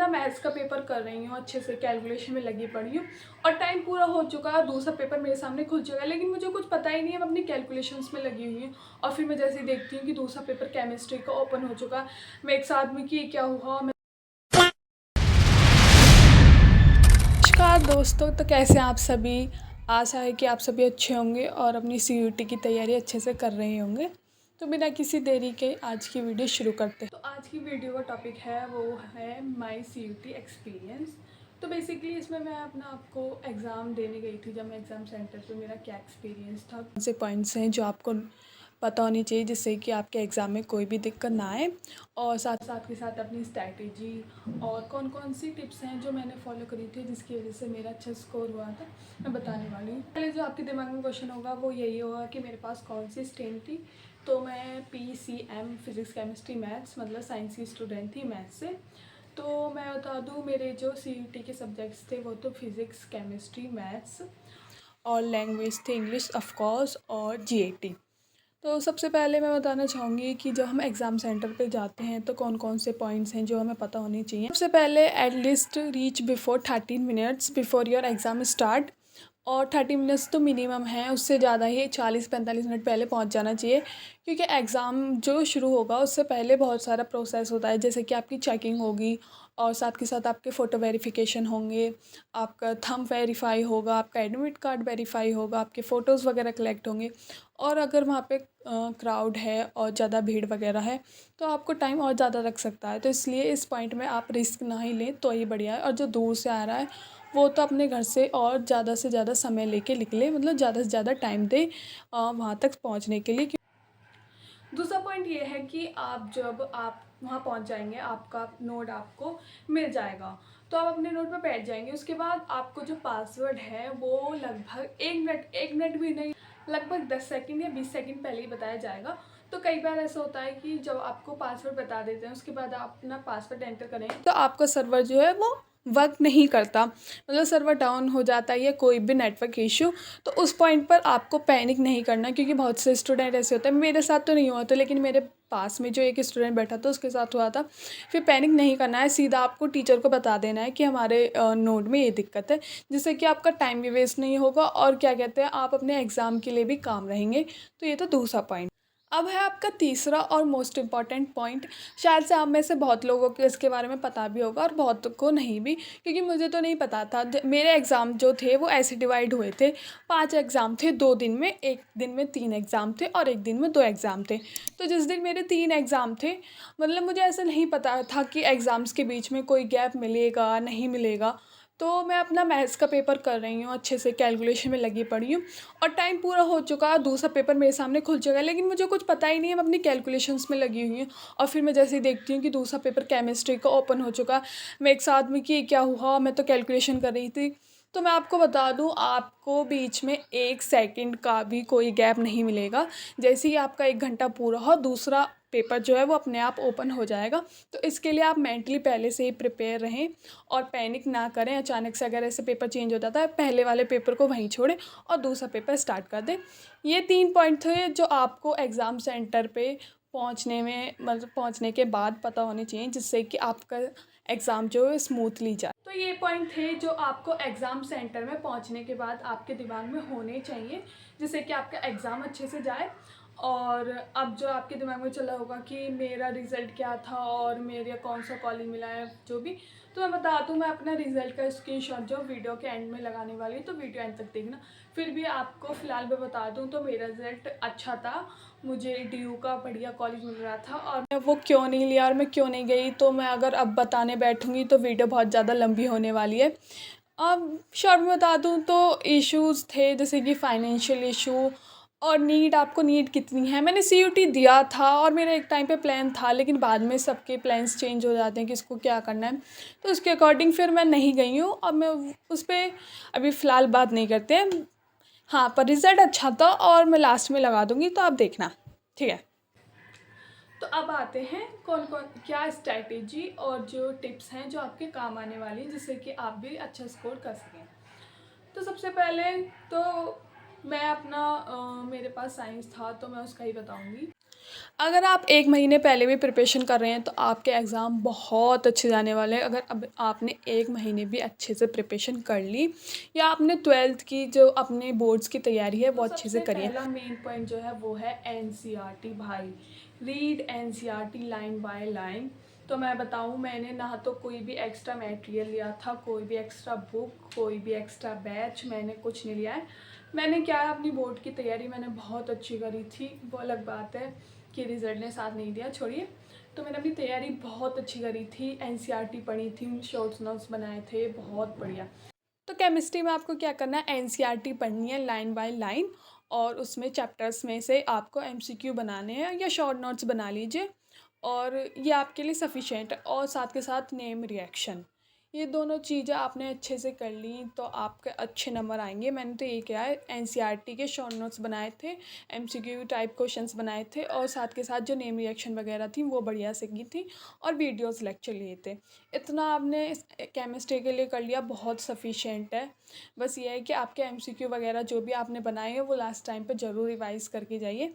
Maths का paper कर रही हूँ, अच्छे से कैलकुलेशन में लगी पड़ी हूँ और टाइम पूरा हो चुका है। दूसरा पेपर मेरे सामने खुल चुका है, लेकिन मुझे कुछ पता ही नहीं है, मैं अपनी कैलकुलेशंस में लगी हुई हूँ। और फिर मैं जैसे ही देखती हूँ कि दूसरा पेपर केमिस्ट्री का ओपन हो चुका है, मैं एक साथ में कि क्या हुआ। नमस्कार दोस्तों, तो कैसे हैं आप सभी। आशा है कि आप सभी अच्छे होंगे और अपनी सीयूटी की तैयारी अच्छे से कर रहे होंगे। तो बिना किसी देरी के आज की वीडियो शुरू करते हैं। तो आज की वीडियो का टॉपिक है वो है माय सीयूटी एक्सपीरियंस। तो बेसिकली इसमें मैं अपना आपको एग्ज़ाम देने गई थी, जब मैं एग्ज़ाम सेंटर पे मेरा क्या एक्सपीरियंस था, कौन से पॉइंट्स हैं जो आपको पता होनी चाहिए जिससे कि आपके एग्ज़ाम में कोई भी दिक्कत ना आए, और साथ साथ के साथ अपनी स्ट्रैटेजी और कौन कौन सी टिप्स हैं जो मैंने फॉलो करी थी जिसकी वजह से मेरा अच्छा स्कोर हुआ था, मैं बताने वाली हूँ। पहले जो आपके दिमाग में क्वेश्चन होगा वो यही होगा कि मेरे पास कौन सी स्ट्रीम थी। तो मैं PCM फिज़िक्स केमिस्ट्री मैथ्स, मतलब साइंस की स्टूडेंट थी मैथ्स से। तो मैं बता दूँ, मेरे जो CUT के सब्जेक्ट्स थे वो तो फिज़िक्स केमिस्ट्री मैथ्स और लैंग्वेज थे इंग्लिश ऑफकोर्स और GAT। तो सबसे पहले मैं बताना चाहूँगी कि जब हम एग्ज़ाम सेंटर पे जाते हैं तो कौन कौन से पॉइंट्स हैं जो हमें पता होने चाहिए। सबसे पहले at least reach before 13 minutes before your exam start. और 30 मिनट्स तो मिनिमम है, उससे ज़्यादा ही 40-45 मिनट पहले पहुंच जाना चाहिए, क्योंकि एग्ज़ाम जो शुरू होगा उससे पहले बहुत सारा प्रोसेस होता है, जैसे कि आपकी चेकिंग होगी और साथ के साथ आपके फ़ोटो वेरिफिकेशन होंगे, आपका थंब वेरीफाई होगा, आपका एडमिट कार्ड वेरीफाई होगा, आपके फ़ोटोज़ वगैरह कलेक्ट होंगे। और अगर वहाँ पे क्राउड है और ज़्यादा भीड़ वगैरह है तो आपको टाइम और ज़्यादा लग सकता है। तो इसलिए इस पॉइंट में आप रिस्क ना ही लें तो ही बढ़िया है। और जो दूर से आ रहा है वो तो अपने घर से और ज़्यादा से ज़्यादा समय लेके निकले, मतलब ज़्यादा से ज़्यादा टाइम दे वहाँ तक पहुँचने के लिए। दूसरा पॉइंट ये है कि आप जब आप वहाँ पहुँच जाएंगे, आपका नोट आपको मिल जाएगा, तो आप अपने नोट पर बैठ जाएंगे। उसके बाद आपको जो पासवर्ड है वो लगभग 1 मिनट भी नहीं, लगभग 10 सेकंड या 20 सेकंड पहले ही बताया जाएगा। तो कई बार ऐसा होता है कि जब आपको पासवर्ड बता देते हैं उसके बाद आप अपना पासवर्ड एंटर करें तो आपका सर्वर जो है वो वर्क नहीं करता, मतलब सर्वर डाउन हो जाता है या कोई भी नेटवर्क इशू। तो उस पॉइंट पर आपको पैनिक नहीं करना, क्योंकि बहुत से स्टूडेंट ऐसे होते हैं, मेरे साथ तो नहीं हुआ था लेकिन मेरे पास में जो एक स्टूडेंट बैठा था उसके साथ हुआ था। फिर पैनिक नहीं करना है, सीधा आपको टीचर को बता देना है कि हमारे नोट में ये दिक्कत है, जिससे कि आपका टाइम भी वेस्ट नहीं होगा और क्या कहते हैं, आप अपने एग्ज़ाम के लिए भी काम रहेंगे। तो ये तो दूसरा पॉइंट। अब है आपका तीसरा और मोस्ट इम्पॉर्टेंट पॉइंट। शायद से आप में से बहुत लोगों को इसके बारे में पता भी होगा और बहुत को नहीं भी, क्योंकि मुझे तो नहीं पता था। मेरे एग्ज़ाम जो थे वो ऐसे डिवाइड हुए थे, 5 एग्ज़ाम थे 2 दिन में, एक दिन में 3 एग्ज़ाम थे और एक दिन में 2 एग्ज़ाम थे। तो जिस दिन मेरे 3 एग्ज़ाम थे, मतलब मुझे ऐसा नहीं पता था कि एग्ज़ाम्स के बीच में कोई गैप मिलेगा नहीं मिलेगा। तो मैं अपना मैथ्स का पेपर कर रही हूँ, अच्छे से कैलकुलेशन में लगी पड़ी हूँ और टाइम पूरा हो चुका है, दूसरा पेपर मेरे सामने खुल चुका है, लेकिन मुझे कुछ पता ही नहीं है, मैं अपनी कैलकुलेशंस में लगी हुई हूँ। और फिर मैं जैसे ही देखती हूँ कि दूसरा पेपर केमिस्ट्री का ओपन हो चुका है, मैं एक साथ में कि क्या हुआ, मैं तो कैलकुलेशन कर रही थी। तो मैं आपको बता दूं, आपको बीच में 1 सेकंड का भी कोई गैप नहीं मिलेगा। जैसे ही आपका 1 घंटा पूरा हो, दूसरा पेपर जो है वो अपने आप ओपन हो जाएगा। तो इसके लिए आप मेंटली पहले से ही प्रिपेयर रहें और पैनिक ना करें। अचानक से अगर ऐसे पेपर चेंज हो जाता है, पहले वाले पेपर को वहीं छोड़ें और दूसरा पेपर स्टार्ट कर दें। ये 3 पॉइंट थे जो आपको एग्ज़ाम सेंटर पे पहुंचने में, मतलब पहुंचने के बाद पता होने चाहिए, जिससे कि आपका एग्ज़ाम जो है स्मूथली जाए। तो ये पॉइंट थे जो आपको एग्ज़ाम सेंटर में पहुंचने के बाद आपके दिमाग में होने चाहिए, जिससे कि आपका एग्ज़ाम अच्छे से जाए। और अब जो आपके दिमाग में चला होगा कि मेरा रिज़ल्ट क्या था और मेरे कौन सा कॉलेज मिला है जो भी, तो मैं बता दूँ, मैं अपना रिज़ल्ट का स्क्रीनशॉट जो वीडियो के एंड में लगाने वाली हूँ, तो वीडियो एंड तक देखना। फिर भी आपको फ़िलहाल मैं बता दूँ तो मेरा रिज़ल्ट अच्छा था, मुझे DU का बढ़िया कॉलेज मिल रहा था। और मैं वो क्यों नहीं लिया और मैं क्यों नहीं गई, तो मैं अगर अब बताने बैठूँगी तो वीडियो बहुत ज़्यादा लंबी होने वाली है। अब शॉर्ट में बता दूँ तो इश्यूज़ थे, जैसे कि फाइनेंशियल इशू और नीट। आपको नीट कितनी है, मैंने CUT दिया था और मेरा एक टाइम पे प्लान था, लेकिन बाद में सबके प्लान्स चेंज हो जाते हैं कि इसको क्या करना है, तो उसके अकॉर्डिंग फिर मैं नहीं गई हूँ। अब मैं उस पर अभी फ़िलहाल बात नहीं करते हैं। हाँ, पर रिज़ल्ट अच्छा था और मैं लास्ट में लगा दूँगी, तो आप देखना, ठीक है। तो अब आते हैं कौन कौन क्या स्ट्रैटेजी और जो टिप्स हैं जो आपके काम आने वाली हैं, जिससे कि आप भी अच्छा स्कोर कर सकें। तो सबसे पहले तो मैं अपना मेरे पास साइंस था तो मैं उसका ही बताऊंगी। अगर आप 1 महीने पहले भी प्रिपरेशन कर रहे हैं तो आपके एग्ज़ाम बहुत अच्छे जाने वाले हैं। अगर अब आपने 1 महीने भी अच्छे से प्रिपरेशन कर ली या आपने 12th की जो अपने बोर्ड्स की तैयारी है वो अच्छे से करिए। पहला मेन पॉइंट जो है वो है एनसीईआरटी भाई, read NCERT line by line. तो मैं बताऊँ, मैंने ना तो कोई भी एक्स्ट्रा मटेरियल लिया था, कोई भी एक्स्ट्रा बुक, कोई भी एक्स्ट्रा बैच, मैंने कुछ नहीं लिया है। मैंने क्या है, अपनी बोर्ड की तैयारी मैंने बहुत अच्छी करी थी। वो अलग बात है कि रिज़ल्ट ने साथ नहीं दिया, छोड़िए। तो मैंने अपनी तैयारी बहुत अच्छी करी थी, एनसीईआरटी पढ़ी थी, शॉर्ट्स नोट्स बनाए थे, बहुत बढ़िया। तो केमिस्ट्री में आपको क्या करना है, एनसीईआरटी पढ़नी है लाइन बाय लाइन, और उसमें चैप्टर्स में से आपको एमसीक्यू बनाने हैं या शॉर्ट नोट्स बना लीजिए, और ये आपके लिए सफिशेंट है। और साथ के साथ नेम रिएक्शन, ये दोनों चीज़ें आपने अच्छे से कर ली तो आपके अच्छे नंबर आएंगे। मैंने तो ये किया है, एनसीईआरटी के शॉर्ट नोट्स बनाए थे, एमसीक्यू टाइप क्वेश्चंस बनाए थे, और साथ के साथ जो नेम रिएक्शन वगैरह थी वो बढ़िया से की थी, और वीडियोस लेक्चर लिए थे। इतना आपने केमिस्ट्री के लिए कर लिया, बहुत सफिशेंट है। बस ये है कि आपके एमसीक्यू वगैरह जो भी आपने बनाए हैं वो लास्ट टाइम पे ज़रूर रिवाइज़ करके जाइए,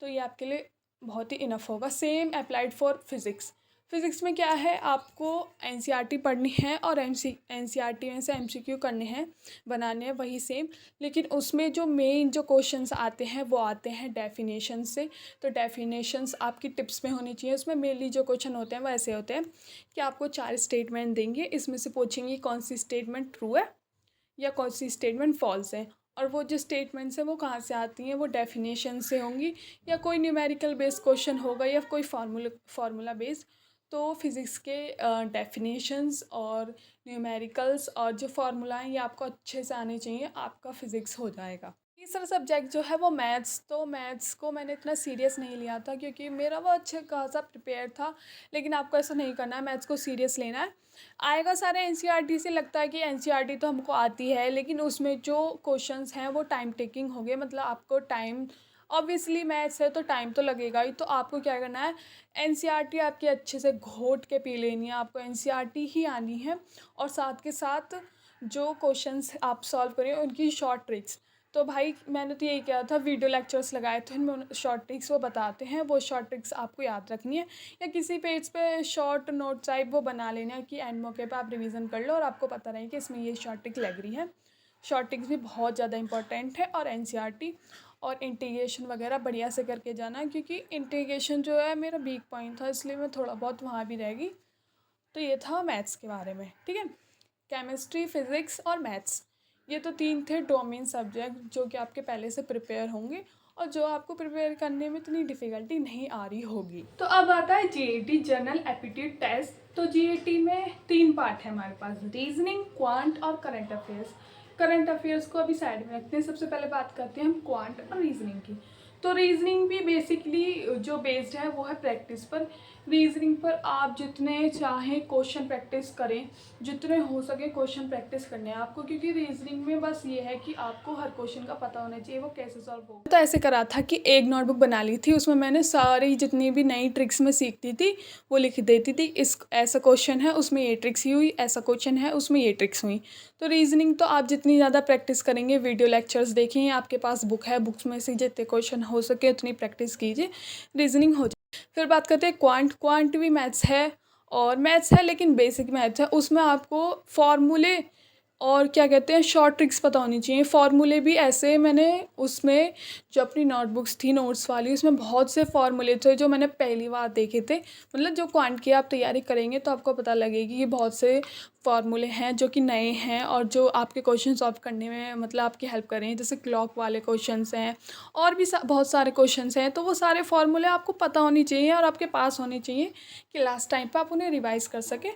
तो ये आपके लिए बहुत ही इनफ होगा। Same applied for physics. Physics में क्या है, आपको एनसीईआरटी पढ़नी है और एनसीईआरटी में से एमसीक्यू करने हैं, बनाने हैं, वही सेम। लेकिन उसमें जो मेन जो क्वेश्चंस आते हैं वो आते हैं डेफिनेशन से। तो डेफिनेशंस आपकी टिप्स में होनी चाहिए। उसमें मेनली जो क्वेश्चन होते हैं वो ऐसे होते हैं कि आपको 4 स्टेटमेंट देंगे, इसमें से पूछेंगे कौन सी स्टेटमेंट ट्रू है या कौन सी स्टेटमेंट फॉल्स है, और वो जो स्टेटमेंट्स हैं वो कहाँ से आती हैं, वो डेफिनेशन से होंगी, या कोई न्यूमेरिकल बेस्ड क्वेश्चन होगा, या कोई फार्मूला बेस्ड। तो फिज़िक्स के डेफिनेशंस और न्यूमेरिकल्स और जो फार्मूला हैं ये आपको अच्छे से आने चाहिए, आपका फ़िज़िक्स हो जाएगा। तीसरा सब्जेक्ट जो है वो मैथ्स। तो मैथ्स को मैंने इतना सीरियस नहीं लिया था क्योंकि मेरा वो अच्छे खासा प्रिपेयर था, लेकिन आपको ऐसा नहीं करना है, मैथ्स को सीरियस लेना है। आएगा सारे एनसीईआरटी से, लगता है कि एनसीईआरटी तो हमको आती है, लेकिन उसमें जो क्वेश्चंस हैं वो टाइम टेकिंग होंगे, मतलब आपको टाइम, ऑब्वियसली मैथ्स है तो टाइम तो लगेगा ही। तो आपको क्या करना है, एनसीईआरटी आपकी अच्छे से घोट के पी लेनी है, आपको एनसीईआरटी ही आनी है, और साथ के साथ जो क्वेश्चंस आप सॉल्व करें उनकी शॉर्ट ट्रिक्स। तो भाई मैंने तो यही किया था, वीडियो लेक्चर्स लगाए थे, उनमें शॉर्ट ट्रिक्स वो बताते हैं, वो शॉर्ट ट्रिक्स आपको याद रखनी है, या किसी पेज पे शॉर्ट नोट टाइप वो बना लेना है कि एंड मौके पे आप रिवीजन कर लो और आपको पता रहे कि इसमें ये शॉर्ट ट्रिक लग रही है। शॉर्ट ट्रिक्स भी बहुत ज़्यादा इंपॉर्टेंट है, और एनसीईआरटी और इंटीग्रेशन वगैरह बढ़िया से करके जाना है, क्योंकि इंटीग्रेशन जो है मेरा वीक पॉइंट था, इसलिए मैं थोड़ा बहुत वहाँ भी रहेगी। तो ये था मैथ्स के बारे में, ठीक है। केमिस्ट्री, फिज़िक्स और मैथ्स, ये तो 3 थे डोमेन सब्जेक्ट जो कि आपके पहले से प्रिपेयर होंगे, और जो आपको प्रिपेयर करने में इतनी डिफ़िकल्टी नहीं आ रही होगी। तो अब आता है जीएटी जनरल एप्टीट्यूड टेस्ट। तो जीएटी में 3 पार्ट है हमारे पास, रीजनिंग, क्वांट और करंट अफेयर्स। करंट अफेयर्स को अभी साइड में रखते हैं, सबसे पहले बात करते हैं हम क्वांट और रीजनिंग की। तो रीजनिंग भी बेसिकली जो बेस्ड है वो है प्रैक्टिस पर। रीजनिंग पर आप जितने चाहें क्वेश्चन प्रैक्टिस करें, जितने हो सके क्वेश्चन प्रैक्टिस करने हैं आपको, क्योंकि रीजनिंग में बस ये है कि आपको हर क्वेश्चन का पता होना चाहिए वो कैसे सॉल्व होगा। तो ऐसे करा था कि एक नोटबुक बना ली थी, उसमें मैंने सारी जितनी भी नई ट्रिक्स मैं सीखती थी वो लिख देती थी। इस ऐसा क्वेश्चन है उसमें ये ट्रिक्स ही हुई, ऐसा क्वेश्चन है उसमें ये ट्रिक्स हुई। तो रीजनिंग तो आप जितनी ज़्यादा प्रैक्टिस करेंगे, वीडियो लेक्चर्स देखिए, आपके पास बुक है, बुक्स में से जितने क्वेश्चन हो सके उतनी प्रैक्टिस कीजिए, रीजनिंग हो जाए। फिर बात करते हैं क्वांट। क्वांट भी मैथ्स है, और मैथ्स है लेकिन बेसिक मैथ्स है, उसमें आपको फॉर्मूले और क्या कहते हैं शॉर्ट ट्रिक्स पता होनी चाहिए। फार्मूले भी ऐसे, मैंने उसमें जो अपनी नोटबुक्स थी नोट्स वाली, उसमें बहुत से फार्मूले थे जो मैंने पहली बार देखे थे। मतलब जो क्वांट की आप तैयारी करेंगे तो आपको पता लगेगी कि बहुत से फार्मूले हैं जो कि नए हैं, और जो आपके क्वेश्चन सॉल्व करने में मतलब आपकी हेल्प कर रहे हैं, जैसे क्लॉक वाले क्वेश्चंस हैं, और भी बहुत सारे क्वेश्चंस हैं। तो वो सारे फार्मूले आपको पता होनी चाहिए और आपके पास होने चाहिए कि लास्ट टाइम पर आप उन्हें रिवाइज़ कर सकें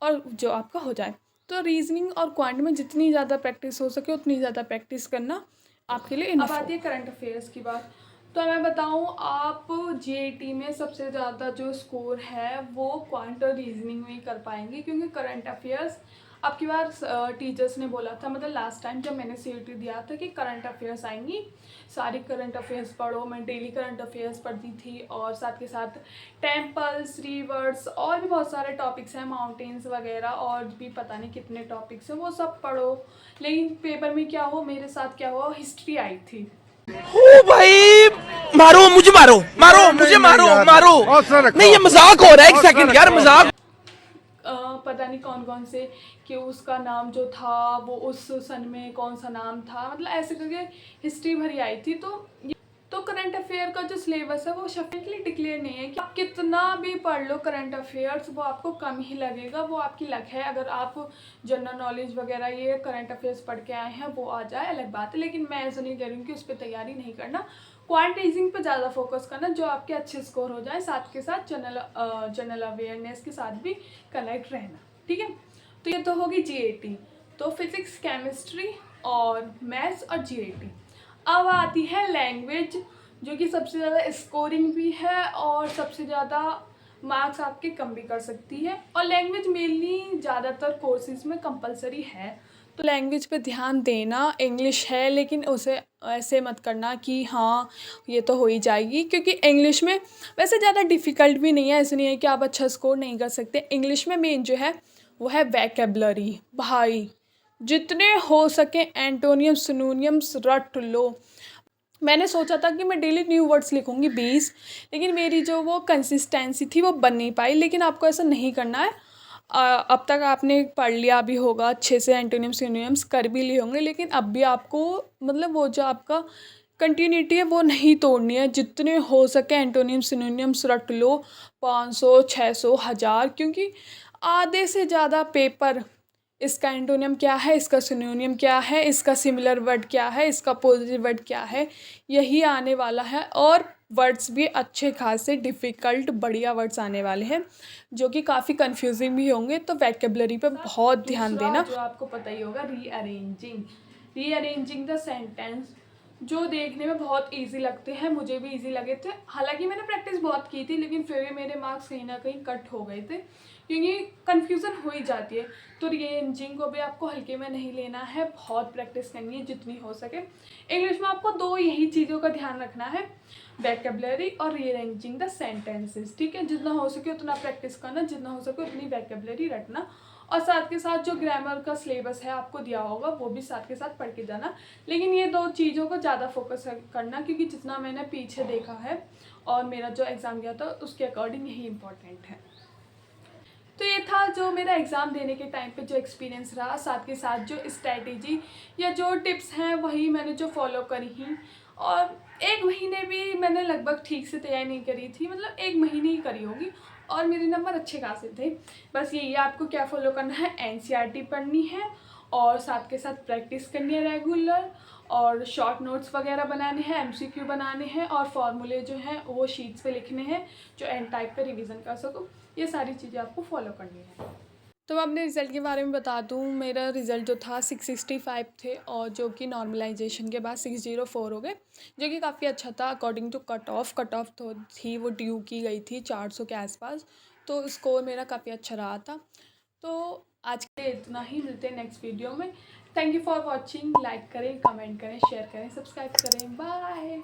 और जो आपका हो जाए। तो रीजनिंग और क्वांट में जितनी ज़्यादा प्रैक्टिस हो सके उतनी ज़्यादा प्रैक्टिस करना आपके लिए इनफ। अब आती है करंट अफेयर्स की बात। तो मैं बताऊं, आप जीएटी में सबसे ज़्यादा जो स्कोर है वो क्वांट और रीजनिंग में ही कर पाएंगे, क्योंकि करंट अफेयर्स आपकी बार टीचर्स ने बोला था, मतलब लास्ट टाइम जब मैंने सीईटी दिया था, कि करंट अफेयर्स आएंगी, सारी करंट अफेयर्स पढ़ो। मैं डेली करंट अफेयर्स पढ़ती थी, और साथ के साथ टेम्पल्स, रिवर्स, और भी बहुत सारे टॉपिक्स हैं, माउंटेन्स वगैरह, और भी पता नहीं कितने टॉपिक्स हैं, वो सब पढ़ो। लेकिन पेपर में क्या हो, मेरे साथ क्या हुआ, हिस्ट्री आई थी। ओ भाई, मारो मुझे, मारो मारो मुझे, मारो मारो। नहीं, ये मजाक हो रहा है, एक सेकंड यार, मजाक। पता नहीं कौन कौन से कि उसका नाम जो था वो उस सन में कौन सा नाम था, मतलब ऐसे करके हिस्ट्री भरी आई थी। तो करंट अफेयर का जो सिलेबस है वो सफिशिएंटली डिक्लेयर नहीं है कि आप कितना भी पढ़ लो करंट अफेयर्स, वो आपको कम ही लगेगा। वो आपकी लक है, अगर आप जनरल नॉलेज वगैरह ये करंट अफेयर्स पढ़ के आए हैं वो आ जाए अलग बात है, लेकिन मैं ऐसा नहीं कह रही हूँ कि उस पर तैयारी नहीं करना। क्वांटिजिंग पे ज़्यादा फोकस करना, जो आपके अच्छे स्कोर हो जाए, साथ के साथ जनरल अवेयरनेस के साथ भी कनेक्ट रहना, ठीक है। तो ये तो होगी जीएटी, तो फिजिक्स, केमिस्ट्री और मैथ्स और जीएटी। अब आती है लैंग्वेज, जो कि सबसे ज़्यादा स्कोरिंग भी है और सबसे ज़्यादा मार्क्स आपके कम भी कर सकती है, और लैंग्वेज मेनली ज़्यादातर कोर्सेज में कंपलसरी है। तो लैंग्वेज पे ध्यान देना, इंग्लिश है लेकिन उसे ऐसे मत करना कि हाँ ये तो हो ही जाएगी, क्योंकि इंग्लिश में वैसे ज़्यादा डिफ़िकल्ट भी नहीं है, ऐसे नहीं है कि आप अच्छा स्कोर नहीं कर सकते। इंग्लिश में मेन जो है वो है वैकेबलरी। भाई जितने हो सके एंटोनियम सिनोनियम्स रट लो। मैंने सोचा था कि मैं डेली न्यू वर्ड्स लिखूंगी 20, लेकिन मेरी जो वो कंसिस्टेंसी थी वो बन नहीं पाई। लेकिन आपको ऐसा नहीं करना है। अब तक आपने पढ़ लिया भी होगा अच्छे से, एंटोनियम सिनोनियम्स कर भी लिए होंगे, लेकिन अब भी आपको मतलब वो जो आपका कंटिन्यूटी है वो नहीं तोड़नी है। जितने हो सके एंटोनियम सिनोनियम्स रट लो, 500 600 1000, क्योंकि आधे से ज़्यादा पेपर इसका एंटोनियम क्या है, इसका सिनोनियम क्या है, इसका सिमिलर वर्ड क्या है, इसका अपोजिट वर्ड क्या है, यही आने वाला है। और वर्ड्स भी अच्छे खासे डिफ़िकल्ट बढ़िया वर्ड्स आने वाले हैं, जो कि काफ़ी कंफ्यूजिंग भी होंगे। तो वैकेबलरी पे बहुत ध्यान देना। जो आपको पता ही होगा, रीअरेंजिंग द सेंटेंस, जो देखने में बहुत इजी लगते हैं, मुझे भी इजी लगे थे। हालांकि मैंने प्रैक्टिस बहुत की थी, लेकिन फिर भी मेरे मार्क्स कहीं ना कहीं कट हो गए थे, क्योंकि कन्फ्यूज़न हो ही जाती है। तो रीअरेंजिंग को भी आपको हल्के में नहीं लेना है, बहुत प्रैक्टिस करनी है जितनी हो सके। इंग्लिश में आपको दो यही चीज़ों का ध्यान रखना है, वैकेबलरी और रीअरेंजिंग द सेंटेंसेस, ठीक है। जितना हो सके उतना प्रैक्टिस करना, जितना हो सके उतनी वैकेबलरी रखना, और साथ के साथ जो ग्रामर का सिलेबस है आपको दिया होगा वो भी साथ के साथ पढ़ के जाना। लेकिन ये दो चीज़ों को ज़्यादा फोकस करना, क्योंकि जितना मैंने पीछे देखा है और मेरा जो एग्ज़ाम गया था उसके अकॉर्डिंग यही इम्पोर्टेंट है। तो ये था जो मेरा एग्ज़ाम देने के टाइम पे जो एक्सपीरियंस रहा, साथ के साथ जो स्ट्रैटेजी या जो टिप्स हैं वही मैंने जो फॉलो करी ही। और 1 महीने भी मैंने लगभग ठीक से तैयारी नहीं करी थी, मतलब 1 महीने ही करी होगी, और मेरे नंबर अच्छे खासे थे। बस यही आपको क्या फॉलो करना है, एनसीईआरटी पढ़नी है और साथ के साथ प्रैक्टिस करनी है रेगुलर, और शॉर्ट नोट्स वगैरह बनाने हैं, एमसीक्यू बनाने हैं, और फॉर्मूले जो हैं वो शीट्स पे लिखने हैं जो एंड टाइप पे रिवीजन कर सको। ये सारी चीज़ें आपको फॉलो करनी है। तो मैं अपने रिज़ल्ट के बारे में बता दूँ, मेरा रिज़ल्ट जो था 665 थे, और जो कि नॉर्मलाइजेशन के बाद 604 हो गए, जो कि काफ़ी अच्छा था अकॉर्डिंग टू कट ऑफ तो थी वो ड्यू की गई थी 400 के आसपास। तो स्कोर मेरा काफ़ी अच्छा रहा था। तो आज के लिए इतना ही, मिलते हैं नेक्स्ट वीडियो में। Thank you for watching. Like करें, कमेंट करें, शेयर करें, सब्सक्राइब करें। बाय।